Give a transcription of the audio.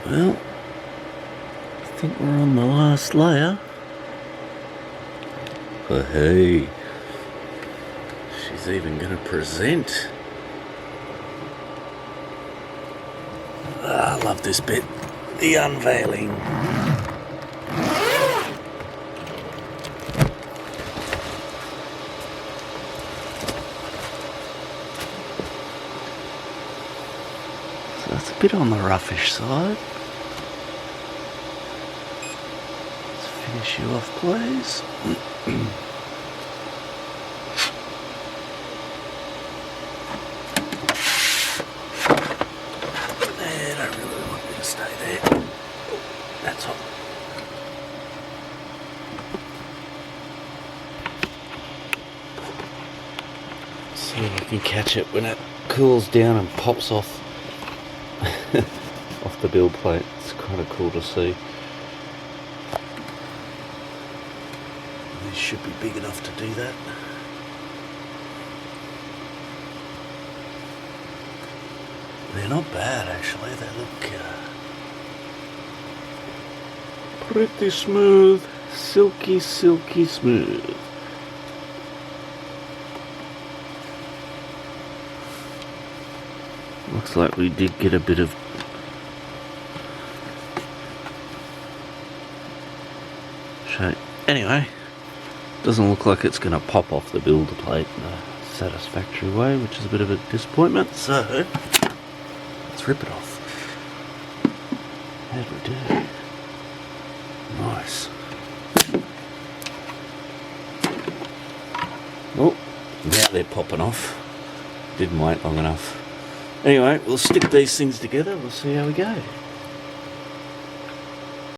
Well, I think we're on the last layer. But hey, she's even going to present. I love this bit, the unveiling. So that's a bit on the roughish side. Let's finish you off, please. Stay there. That's all. See if I can catch it when it cools down and pops off off the build plate. It's kind of cool to see. These should be big enough to do that. They're not bad actually. They look pretty smooth, silky smooth. Looks like we did get a bit of shape. Anyway, doesn't look like it's going to pop off the builder plate in a satisfactory way, which is a bit of a disappointment. So let's rip it off. How'd we do? Nice. Oh, now they're popping off. Didn't wait long enough. Anyway, we'll stick these things together. We'll see how we go.